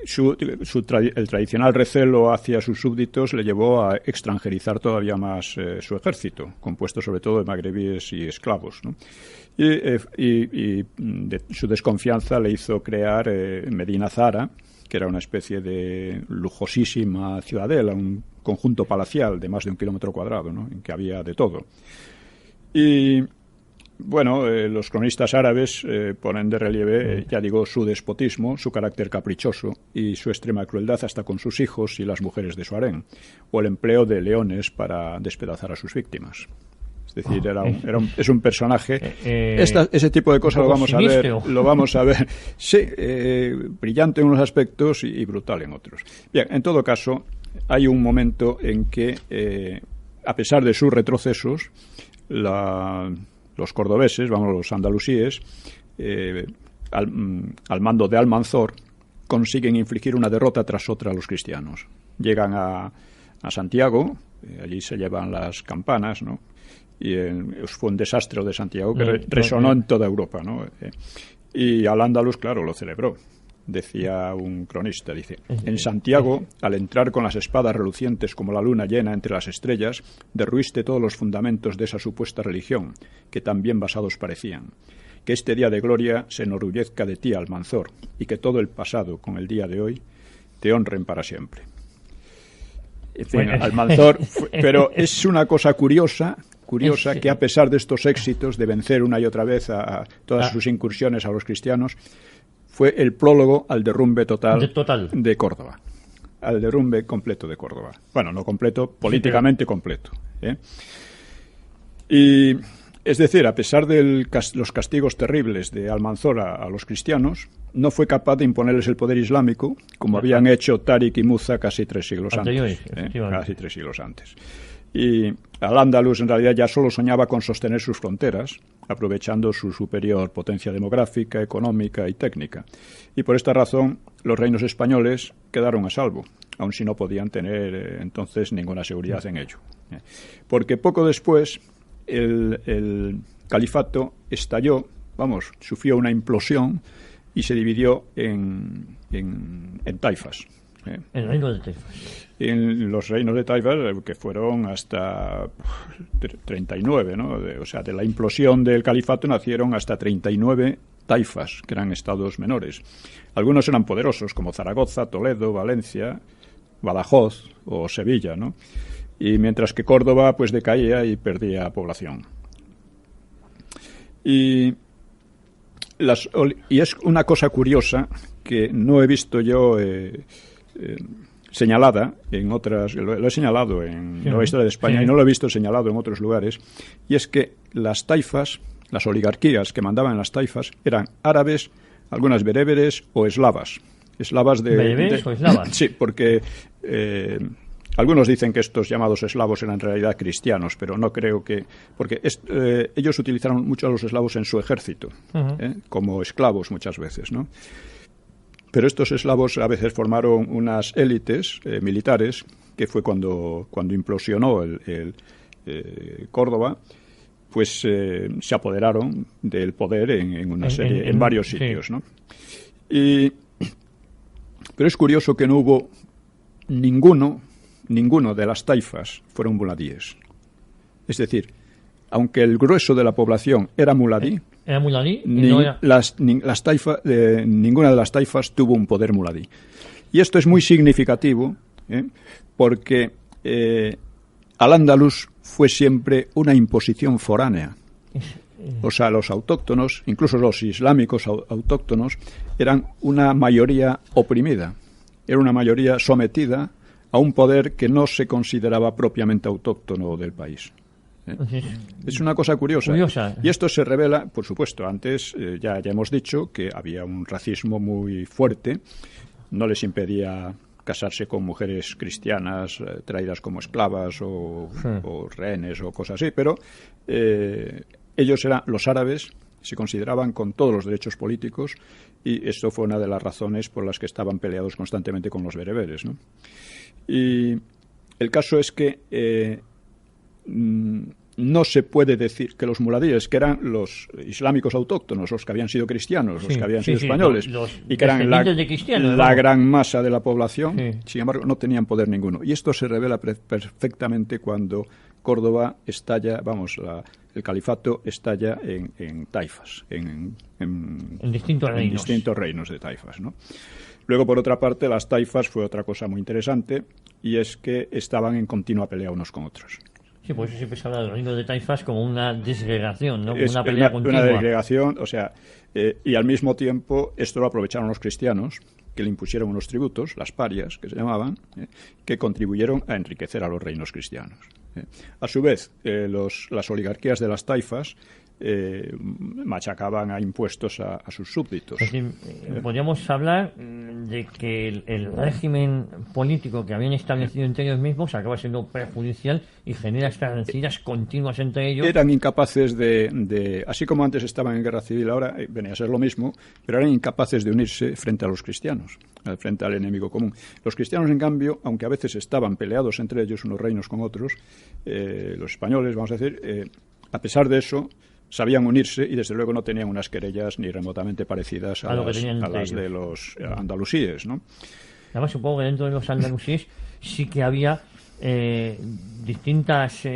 tradicional recelo hacia sus súbditos le llevó a extranjerizar todavía más su ejército, compuesto sobre todo de magrebíes y esclavos, ¿no? Su desconfianza le hizo crear Medina Zara, que era una especie de lujosísima ciudadela, un conjunto palacial de más de 1 kilómetro cuadrado, ¿no? En que había de todo. Y bueno, los cronistas árabes ponen de relieve, su despotismo, su carácter caprichoso y su extrema crueldad hasta con sus hijos y las mujeres de su harén, o el empleo de leones para despedazar a sus víctimas. Es decir, es un personaje. Ese tipo de cosas lo vamos a ver. Sí, brillante en unos aspectos y brutal en otros. Bien, en todo caso, hay un momento en que, a pesar de sus retrocesos, los cordobeses, los andalusíes, al mando de Almanzor, consiguen infligir una derrota tras otra a los cristianos. Llegan a Santiago, allí se llevan las campanas, ¿no? Y fue un desastre de Santiago que resonó en toda Europa, ¿no? Y Al-Ándalus, claro, lo celebró. Decía un cronista, en Santiago, al entrar con las espadas relucientes como la luna llena entre las estrellas, derruiste todos los fundamentos de esa supuesta religión, que tan bien basados parecían. Que este día de gloria se enorgullezca de ti, Almanzor, y que todo el pasado con el día de hoy te honren para siempre. En fin, Almanzor, pero es una cosa curiosa que a pesar de estos éxitos de vencer una y otra vez a todas sus incursiones a los cristianos, fue el prólogo al derrumbe total de Córdoba. Al derrumbe completo de Córdoba. Bueno, no completo, políticamente completo. Y, es decir, a pesar de los castigos terribles de Almanzor a los cristianos, no fue capaz de imponerles el poder islámico, como habían hecho Tarik y Muza casi 3 siglos antes. Casi 3 siglos antes. Y Al-Ándalus en realidad ya solo soñaba con sostener sus fronteras, aprovechando su superior potencia demográfica, económica y técnica. Y por esta razón los reinos españoles quedaron a salvo, aun si no podían tener entonces ninguna seguridad en ello. Porque poco después el califato estalló, sufrió una implosión y se dividió en taifas. El reino de Taifas. En los reinos de Taifas, que fueron hasta 39, ¿no? De la implosión del califato nacieron hasta 39 taifas, que eran estados menores. Algunos eran poderosos, como Zaragoza, Toledo, Valencia, Badajoz o Sevilla, ¿no? Y mientras que Córdoba, decaía y perdía población. Y es una cosa curiosa que no he visto yo señalada en otras, lo he señalado en la historia de España y no lo he visto señalado en otros lugares, y es que las taifas, las oligarquías que mandaban en las taifas, eran árabes, algunas bereberes o eslavas, Eslavas ¿Bereberes o eslavas? Sí, porque algunos dicen que estos llamados eslavos eran en realidad cristianos, pero no creo que... Porque ellos utilizaron mucho a los eslavos en su ejército, como esclavos muchas veces, ¿no? Pero estos eslavos a veces formaron unas élites militares, que fue cuando implosionó el Córdoba, pues se apoderaron del poder en una serie, en varios sitios, ¿no? Pero es curioso que no hubo ninguno de las taifas fueron muladíes. Es decir, aunque el grueso de la población era muladí, ninguna de las taifas tuvo un poder muladí. Y esto es muy significativo, porque al-Ándalus fue siempre una imposición foránea. O sea, los autóctonos, incluso los islámicos autóctonos, eran una mayoría oprimida, era una mayoría sometida a un poder que no se consideraba propiamente autóctono del país. Es una cosa curiosa. Y esto se revela, por supuesto, antes ya hemos dicho que había un racismo muy fuerte, no les impedía casarse con mujeres cristianas traídas como esclavas o rehenes o cosas así, pero ellos eran los árabes, se consideraban con todos los derechos políticos, y esto fue una de las razones por las que estaban peleados constantemente con los bereberes, ¿no? Y el caso es que no se puede decir que los muladíes, que eran los islámicos autóctonos, los que habían sido cristianos, los que habían sido españoles, y que eran la gran masa de la población, sin embargo, no tenían poder ninguno. Y esto se revela perfectamente cuando Córdoba estalla, el califato estalla en taifas, en distintos reinos de taifas, ¿no? Luego, por otra parte, las taifas fue otra cosa muy interesante, y es que estaban en continua pelea unos con otros. Sí, por eso siempre se habla del reino de taifas como una disgregación, ¿no? Una pelea continua. Una disgregación, o sea, y al mismo tiempo esto lo aprovecharon los cristianos, que le impusieron unos tributos, las parias, que se llamaban, que contribuyeron a enriquecer a los reinos cristianos. A su vez, las oligarquías de las taifas machacaban a impuestos a sus súbditos. Es decir, podríamos hablar de que el régimen político que habían establecido entre ellos mismos acaba siendo perjudicial y genera estas rencillas continuas entre ellos. Eran incapaces de así como antes estaban en guerra civil, ahora venía a ser lo mismo, pero eran incapaces de unirse frente a los cristianos, frente al enemigo común. Los cristianos, en cambio, aunque a veces estaban peleados entre ellos unos reinos con otros, los españoles, vamos a decir, a pesar de eso, sabían unirse y desde luego no tenían unas querellas ni remotamente parecidas a las de los andalusíes, ¿no? Además, supongo que dentro de los andalusíes sí que había distintas,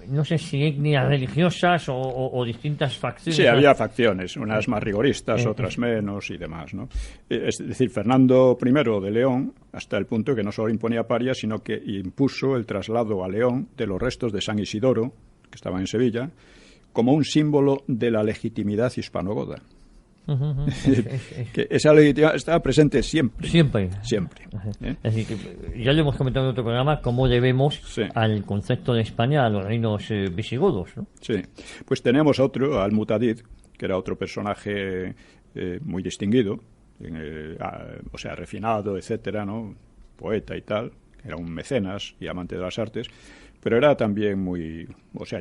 no sé si etnias religiosas o distintas facciones. Sí, había facciones, unas más rigoristas, otras menos y demás, ¿no? Es decir, Fernando I de León, hasta el punto que no solo imponía parias, sino que impuso el traslado a León de los restos de San Isidoro, que estaban en Sevilla, como un símbolo de la legitimidad hispanogoda. Que esa legitimidad estaba presente siempre. Siempre. Es decir, que ya lo hemos comentado en otro programa, cómo debemos al concepto de España a los reinos visigodos, ¿no? Sí. Pues tenemos otro, Al-Mutadid, que era otro personaje muy distinguido, o sea, refinado, etcétera, ¿no? Poeta y tal, era un mecenas y amante de las artes, pero era también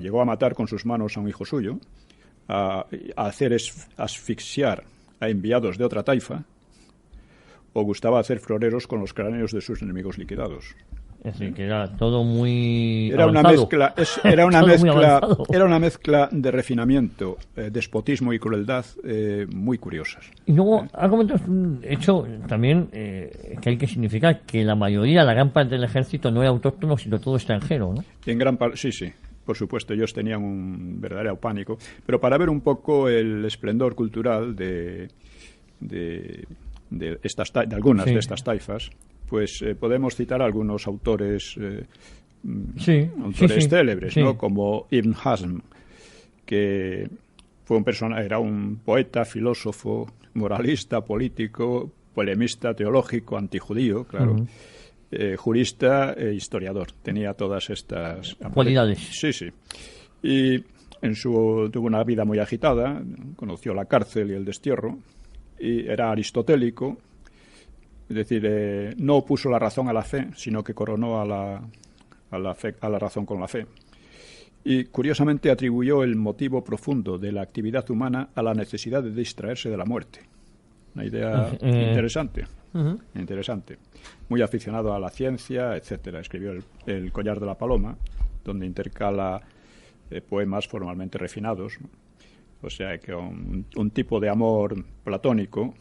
llegó a matar con sus manos a un hijo suyo, a hacer asfixiar a enviados de otra taifa, o gustaba hacer floreros con los cráneos de sus enemigos liquidados. Es decir, que era todo muy era avanzado. Era una mezcla de refinamiento, despotismo y crueldad muy curiosas. Y luego ha comentado un hecho también que hay que significar que la gran parte del ejército no era autóctono, sino todo extranjero, ¿no? En gran parte, sí. Por supuesto, ellos tenían un verdadero pánico. Pero para ver un poco el esplendor cultural de algunas de estas taifas, pues podemos citar algunos autores célebres, ¿no? Como Ibn Hazm, que fue era un poeta, filósofo, moralista, político, polemista, teológico, antijudío, claro. Jurista e historiador. Tenía todas estas cualidades. Sí. Y tuvo una vida muy agitada, conoció la cárcel y el destierro, y era aristotélico, Es decir, no opuso la razón a la fe, sino que coronó a la razón con la fe. Y, curiosamente, atribuyó el motivo profundo de la actividad humana a la necesidad de distraerse de la muerte. Una idea interesante. Interesante. Muy aficionado a la ciencia, etcétera. Escribió el Collar de la Paloma, donde intercala poemas formalmente refinados, ¿no? O sea, que un tipo de amor platónico,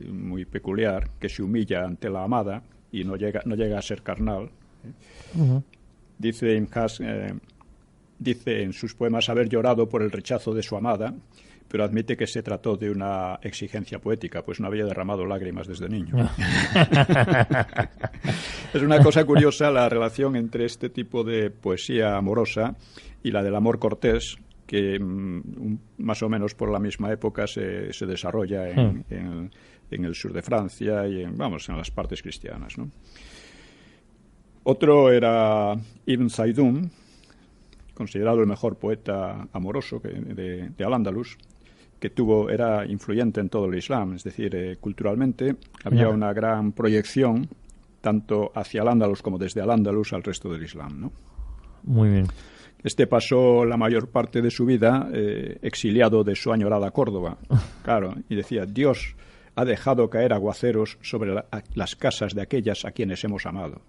muy peculiar, que se humilla ante la amada y no llega a ser carnal. Dice en sus poemas haber llorado por el rechazo de su amada, pero admite que se trató de una exigencia poética, pues no había derramado lágrimas desde niño. Es una cosa curiosa la relación entre este tipo de poesía amorosa y la del amor cortés, que más o menos por la misma época se desarrolla en el sur de Francia y en las partes cristianas, ¿no? Otro era Ibn Saidún, considerado el mejor poeta amoroso de Al-Ándalus, que era influyente en todo el Islam, es decir, culturalmente había una gran proyección tanto hacia Al-Ándalus como desde Al-Ándalus al resto del Islam, ¿no? Muy bien. Este pasó la mayor parte de su vida exiliado de su añorada Córdoba, claro, y decía: Dios ha dejado caer aguaceros sobre las casas de aquellas a quienes hemos amado.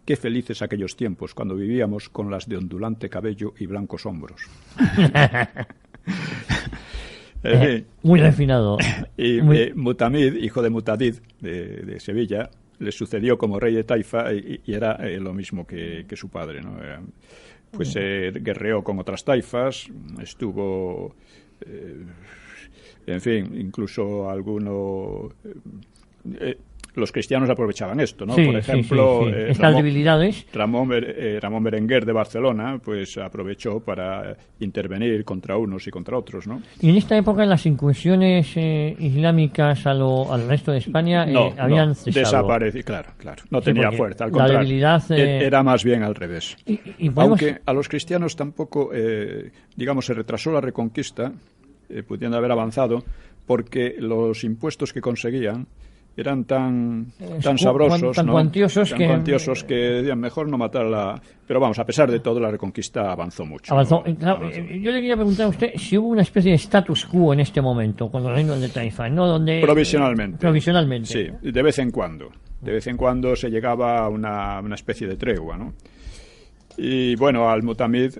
Qué felices aquellos tiempos cuando vivíamos con las de ondulante cabello y blancos hombros. Muy refinado. Y Mutamid, hijo de Mutadid, de Sevilla, le sucedió como rey de Taifa y era lo mismo que su padre, ¿no? Pues guerreó con otras taifas, estuvo, en fin, incluso los cristianos aprovechaban esto, ¿no? Sí, por ejemplo, sí. Estas debilidades. Ramón Berenguer de Barcelona, pues aprovechó para intervenir contra unos y contra otros, ¿no? Y en esta época las incursiones islámicas al resto de España habían cesado. Desaparecido, claro. No tenía fuerza, al contrario. La debilidad era más bien al revés. Aunque a los cristianos tampoco, se retrasó la reconquista, pudiendo haber avanzado, porque los impuestos que conseguían eran tan sabrosos, tan ¿no? cuantiosos que mejor no matarla. Pero a pesar de todo, la reconquista avanzó mucho. Avanzó. Yo le quería preguntar a usted si hubo una especie de status quo en este momento con los reinos de Taifa, ¿no? Donde provisionalmente. Sí, de vez en cuando. De vez en cuando se llegaba a una especie de tregua, ¿no? Y Al-Mutamid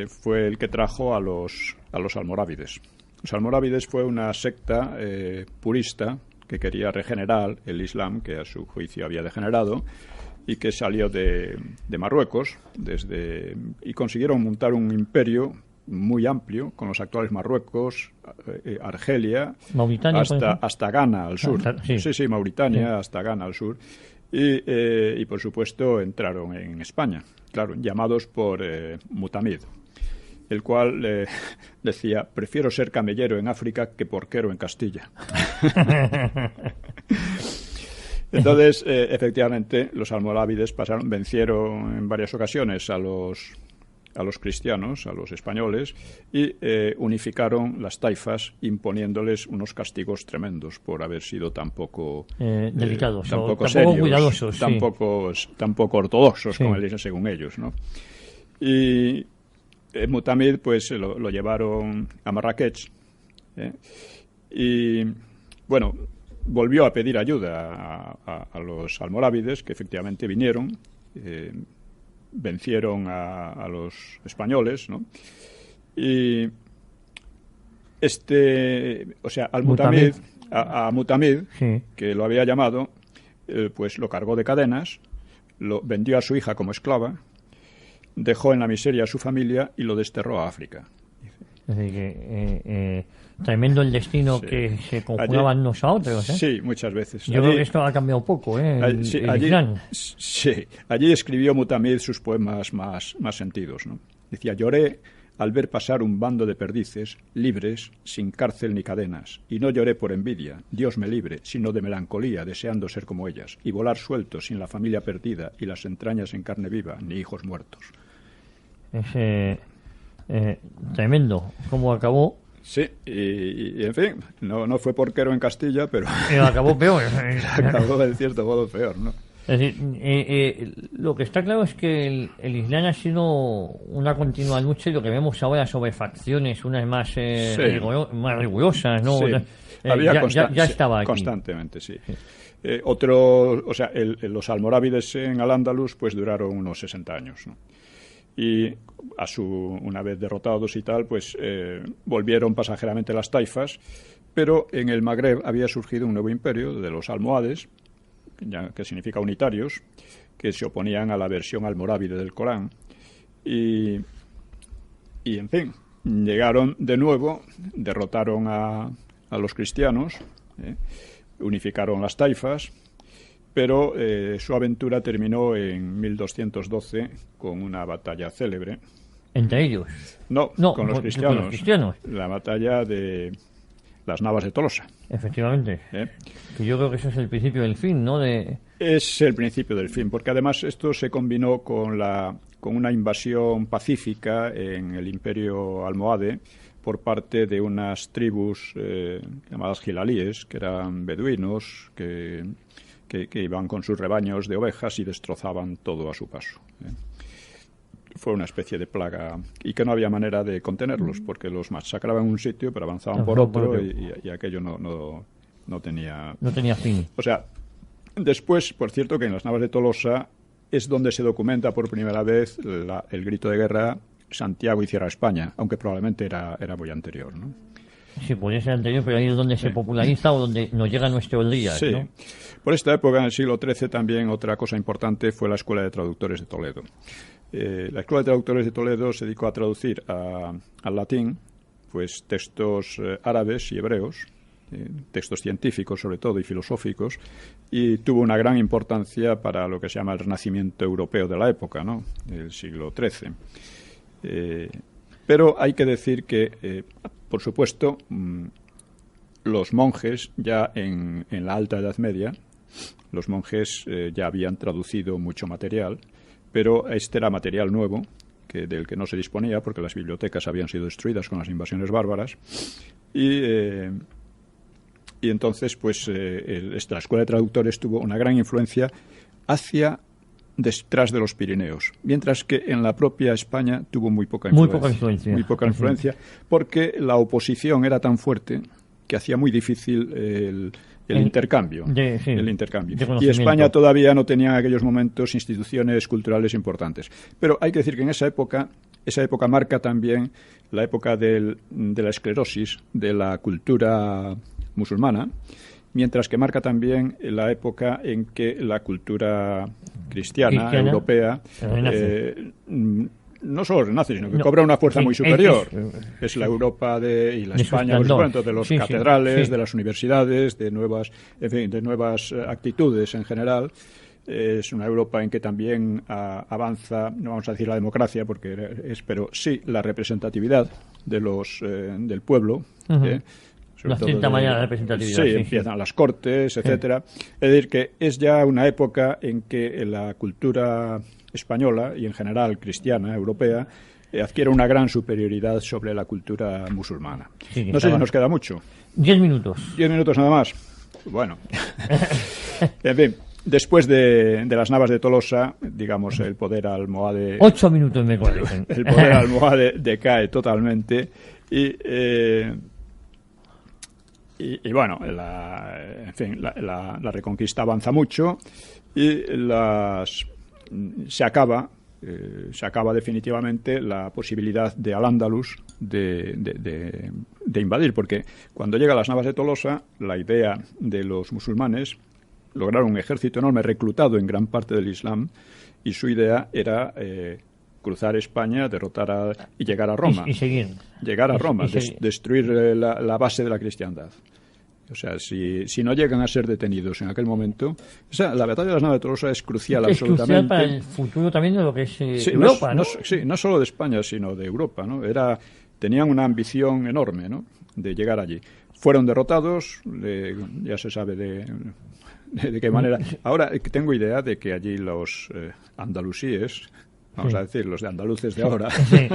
fue el que trajo a los almorávides. Los almorávides fue una secta purista que quería regenerar el Islam, que a su juicio había degenerado, y que salió de Marruecos y consiguieron montar un imperio muy amplio con los actuales Marruecos, Argelia, Mauritania, hasta Ghana al sur. Sí, Mauritania, hasta Ghana al sur. Y por supuesto entraron en España, claro, llamados por Mutamid, el cual decía: prefiero ser camellero en África que porquero en Castilla. Entonces, efectivamente, los almorávides vencieron en varias ocasiones a los cristianos, a los españoles, y unificaron las taifas, imponiéndoles unos castigos tremendos por haber sido tan poco delicados, tampoco serios, cuidadosos, tampoco ortodoxos, según ellos, ¿no? Y Mutamid pues lo llevaron a Marrakech, y volvió a pedir ayuda a los almorávides, que efectivamente vinieron, vencieron a los españoles, ¿no? Y Al-Mutamid, a Mutamid, que lo había llamado, pues lo cargó de cadenas, lo vendió a su hija como esclava, dejó en la miseria a su familia y lo desterró a África. Es decir, que tremendo el destino que se conjugaban unos a otros, ¿eh? Sí, muchas veces. Yo creo que esto ha cambiado poco, allí escribió Mutamid sus poemas más sentidos, ¿no? Decía: lloré al ver pasar un bando de perdices, libres, sin cárcel ni cadenas, y no lloré por envidia, Dios me libre, sino de melancolía, deseando ser como ellas, y volar suelto, sin la familia perdida, y las entrañas en carne viva, ni hijos muertos. Es tremendo cómo acabó. Sí, y en fin, no fue porquero en Castilla, pero acabó peor. acabó en cierto modo peor, ¿no? Es decir, lo que está claro es que el Islam ha sido una continua lucha, y lo que vemos ahora sobre facciones, unas más, más rigurosas, ¿no? Sí. Había ya estaba aquí. Constantemente, sí. Los almorávides en Al-Ándalus pues duraron unos 60 años, ¿no? Y una vez derrotados y tal, pues volvieron pasajeramente las taifas, pero en el Magreb había surgido un nuevo imperio de los almohades, que significa unitarios, que se oponían a la versión almorávide del Corán. Y en fin, llegaron de nuevo, derrotaron a los cristianos, unificaron las taifas, pero su aventura terminó en 1212 con una batalla célebre. ¿Entre ellos? No, con los cristianos. La batalla de las Navas de Tolosa. Efectivamente. Que yo creo que ese es el principio del fin, ¿no? Es el principio del fin, porque además esto se combinó con una invasión pacífica en el Imperio almohade por parte de unas tribus llamadas gilalíes, que eran beduinos, que iban con sus rebaños de ovejas y destrozaban todo a su paso. Fue una especie de plaga y que no había manera de contenerlos, porque los masacraban en un sitio pero avanzaban por otro y aquello no tenía fin. O sea, después, por cierto, que en las Navas de Tolosa es donde se documenta por primera vez el grito de guerra Santiago y Cierra España, aunque probablemente era muy anterior, ¿no? Sí, podría ser anterior, pero ahí es donde se populariza o donde nos llega a nuestros días, sí. ¿no? Por esta época, en el siglo XIII, también otra cosa importante fue la Escuela de Traductores de Toledo. La Escuela de Traductores de Toledo se dedicó a traducir al latín pues textos árabes y hebreos, textos científicos sobre todo y filosóficos, y tuvo una gran importancia para lo que se llama el Renacimiento europeo de la época, ¿no? Del siglo XIII. Pero hay que decir que, por supuesto, los monjes ya en la Alta Edad Media, los monjes ya habían traducido mucho material, pero este era material nuevo, del que no se disponía porque las bibliotecas habían sido destruidas con las invasiones bárbaras. Y entonces, pues, la Escuela de Traductores tuvo una gran influencia detrás de los Pirineos, mientras que en la propia España tuvo muy poca influencia, porque la oposición era tan fuerte que hacía muy difícil el intercambio. Y España todavía no tenía en aquellos momentos instituciones culturales importantes. Pero hay que decir que en esa época marca también la época de la esclerosis de la cultura musulmana, mientras que marca también la época en que la cultura cristiana europea no solo renace, sino que cobra una fuerza muy superior. Es la Europa y la España, por supuesto, de los catedrales, de las universidades, de nuevas actitudes en general. Es una Europa en que también avanza, no vamos a decir la democracia, pero sí la representatividad del pueblo. Una cierta manera de representatividad. Sí, empiezan las cortes, etcétera. Es decir, que es ya una época en que la cultura española y en general cristiana, europea, adquiere una gran superioridad sobre la cultura musulmana. Sí, no sé si nos queda mucho. 10 minutos. 10 minutos nada más. Bueno. En fin, después de las Navas de Tolosa, digamos, el poder almohade... 8 minutos me corrigen. El poder almohade decae totalmente y bueno, la reconquista avanza mucho y se acaba definitivamente la posibilidad de Al-Ándalus de invadir, porque cuando llega a las Navas de Tolosa, la idea de los musulmanes lograron un ejército enorme reclutado en gran parte del Islam, y su idea era cruzar España, derrotar y llegar a Roma. Y seguir. Llegar a Roma, destruir la base de la cristiandad. O sea, si no llegan a ser detenidos en aquel momento... O sea, la batalla de las Navas de Tolosa es crucial, absolutamente. Es crucial para el futuro también de lo que es Europa, ¿no? No solo de España, sino de Europa, ¿no? Tenían una ambición enorme, ¿no?, de llegar allí. Fueron derrotados, ya se sabe de qué manera. Ahora tengo idea de que allí los andalusíes vamos a decir, los de andaluces de ahora, Sí.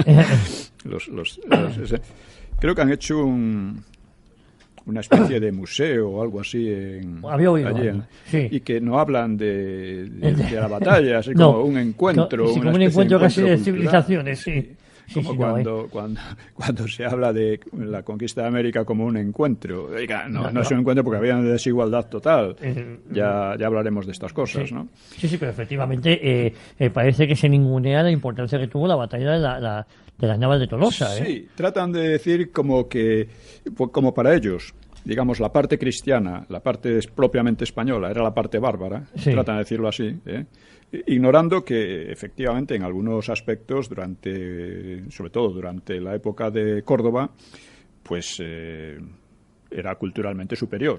creo que han hecho una especie de museo o algo así Había oído allí, algo, sí. y que no hablan de la batalla, así No, como un encuentro. sí, como una un especie encuentro casi de cultural. civilizaciones, sí. Sí, Como sí, cuando se habla de la conquista de América como un encuentro. Oiga, no es un encuentro porque había una desigualdad total. Ya hablaremos de estas cosas, sí. ¿no? Sí, pero efectivamente parece que se ningunea la importancia que tuvo la batalla de las Navas de Tolosa. Sí, tratan de decir como para ellos, digamos, la parte cristiana, la parte propiamente española, era la parte bárbara, Sí. tratan de decirlo así, ignorando que efectivamente en algunos aspectos, sobre todo durante la época de Córdoba, pues era culturalmente superior.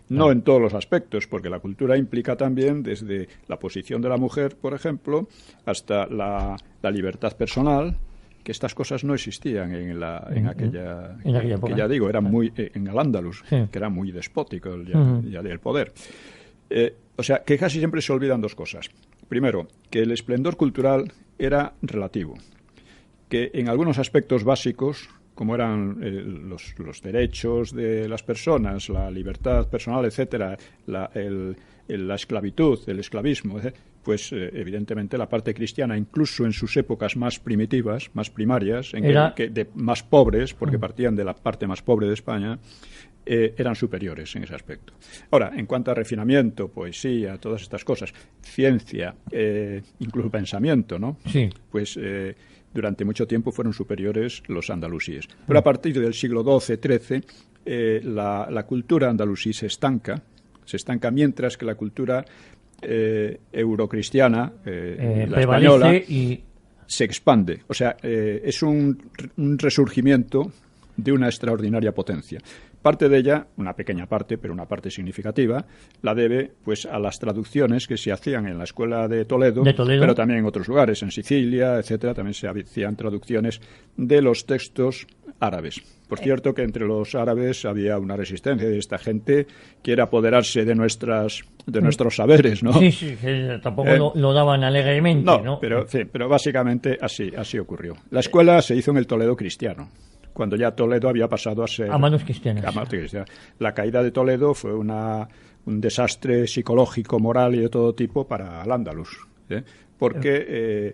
No en todos los aspectos, porque la cultura implica también desde la posición de la mujer, por ejemplo, hasta la libertad personal, que estas cosas no existían en aquella época. que ya digo, era muy en Al-Ándalus, Sí. que era muy despótico ya del poder. O sea, que casi siempre se olvidan dos cosas. Primero, que el esplendor cultural era relativo, que en algunos aspectos básicos, como eran los derechos de las personas, la libertad personal, etcétera, la esclavitud, el esclavismo, pues evidentemente la parte cristiana, incluso en sus épocas más primitivas, más primarias, más pobres, porque partían de la parte más pobre de España, eran superiores en ese aspecto. Ahora, en cuanto a refinamiento, poesía, todas estas cosas, ciencia, incluso pensamiento, ¿no? Sí. Pues durante mucho tiempo fueron superiores los andalusíes. Pero a partir del siglo XII-XIII, la cultura andalusí se estanca mientras que la cultura eurocristiana, la española, se expande. O sea, es un resurgimiento de una extraordinaria potencia. Parte de ella, una pequeña parte, pero una parte significativa, la debe pues a las traducciones que se hacían en la escuela de Toledo, pero también en otros lugares, en Sicilia, etcétera, también se hacían traducciones de los textos árabes. Por cierto, que entre los árabes había una resistencia de esta gente quiere apoderarse de nuestros saberes, ¿no? Sí, que tampoco lo daban alegremente, ¿no? Pero básicamente así ocurrió. La escuela se hizo en el Toledo cristiano, cuando ya Toledo había pasado a ser... A manos cristianas. La caída de Toledo fue un desastre psicológico, moral y de todo tipo para Al-Ándalus, porque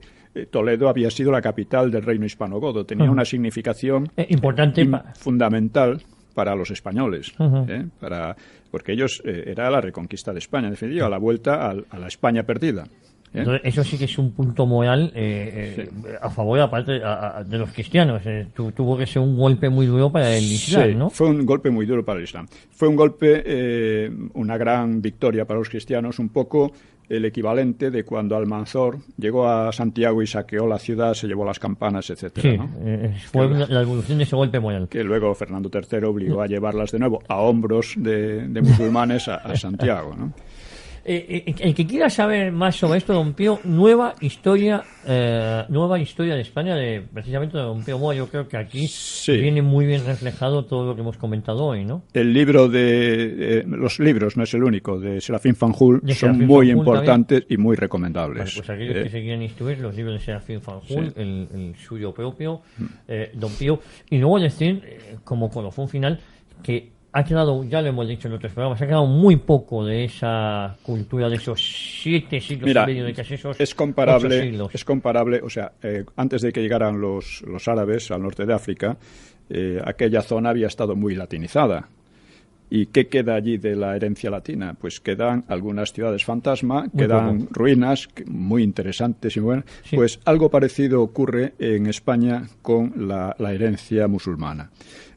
Toledo había sido la capital del reino hispanogodo, tenía una significación importante, fundamental para los españoles, porque ellos era la reconquista de España, en definitiva, la vuelta a la España perdida. Entonces, eso sí que es un punto moral a favor aparte de los cristianos. Tuvo que ser un golpe muy duro para el Islam, ¿no? Fue un golpe muy duro para el Islam. Fue un golpe, una gran victoria para los cristianos, un poco el equivalente de cuando Almanzor llegó a Santiago y saqueó la ciudad, se llevó las campanas, etcétera, sí, ¿no? Fue la evolución de ese golpe moral. Que luego Fernando III obligó a llevarlas de nuevo a hombros de musulmanes a Santiago, ¿no? El que quiera saber más sobre esto, don Pío, nueva historia de España, precisamente de don Pío Moa. Yo creo que aquí viene muy bien reflejado todo lo que hemos comentado hoy, ¿no? El libro los libros, no es el único, de Serafín Fanjul, son muy importantes también y muy recomendables. Vale, pues aquellos que se quieran instruir, los libros de Serafín Fanjul, el suyo propio, don Pío, y luego decir, como colofón final, que ha quedado, ya lo hemos dicho en otros programas, ha quedado muy poco de esa cultura de esos 7 siglos y medio, de casi esos 8 siglos. Es comparable, o sea, antes de que llegaran los árabes al norte de África, aquella zona había estado muy latinizada. ¿Y qué queda allí de la herencia latina? Pues quedan algunas ciudades fantasma, quedan ruinas muy interesantes y buenas. Sí. Pues algo parecido ocurre en España con la herencia musulmana.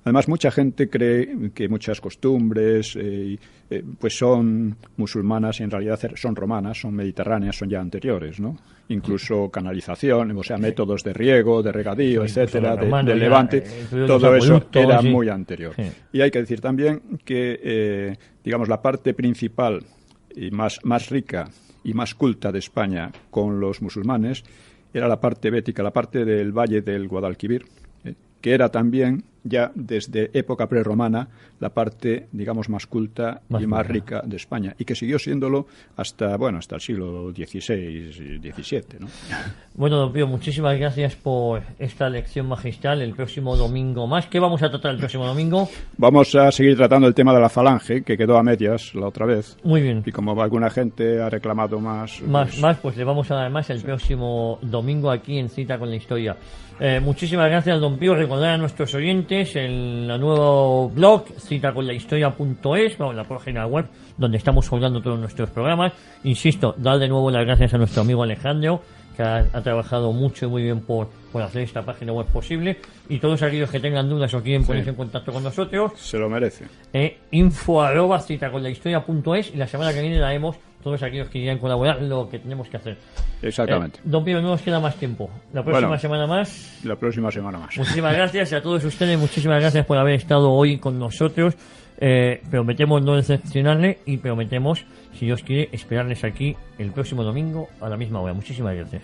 Además, mucha gente cree que muchas costumbres pues son musulmanas y en realidad son romanas, son mediterráneas, son ya anteriores, ¿no? Incluso canalización, o sea, métodos de riego, de regadío, etcétera, del Levante, todo eso era muy anterior. Sí. Y hay que decir también que, digamos, la parte principal y más rica y más culta de España con los musulmanes era la parte bética, la parte del valle del Guadalquivir, que era también ya desde época prerromana la parte, digamos, más culta y más rica de España, y que siguió siéndolo hasta el siglo XVI y XVII, ¿no? Bueno, don Pío, muchísimas gracias por esta lección magistral. El próximo domingo más. ¿Qué vamos a tratar el próximo domingo? Vamos a seguir tratando el tema de la falange, que quedó a medias la otra vez. Muy bien. Y como alguna gente ha reclamado más, pues le vamos a dar más el próximo domingo aquí en Cita con la Historia. Muchísimas gracias, don Pío. Recordar a nuestros oyentes el nuevo blog, citaconlahistoria.es, la página web donde estamos colgando todos nuestros programas. Insisto, dar de nuevo las gracias a nuestro amigo Alejandro, que ha trabajado mucho y muy bien por hacer esta página web posible. Y todos aquellos que tengan dudas o quieren ponerse en contacto con nosotros, se lo merece. info@citaconlahistoria.es, y la semana que viene daremos todos aquellos que quieran colaborar lo que tenemos que hacer. Exactamente. Don Pío, no nos queda más tiempo. La próxima semana más. Muchísimas gracias a todos ustedes, muchísimas gracias por haber estado hoy con nosotros. Prometemos no decepcionarle y prometemos, si Dios quiere, esperarles aquí el próximo domingo a la misma hora. Muchísimas gracias.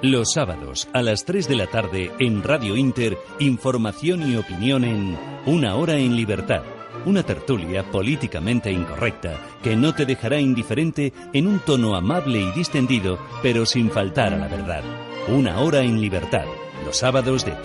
Los sábados a las 3 de la tarde en Radio Inter, información y opinión en Una Hora en Libertad. Una tertulia políticamente incorrecta que no te dejará indiferente en un tono amable y distendido, pero sin faltar a la verdad. Una Hora en Libertad. Los sábados de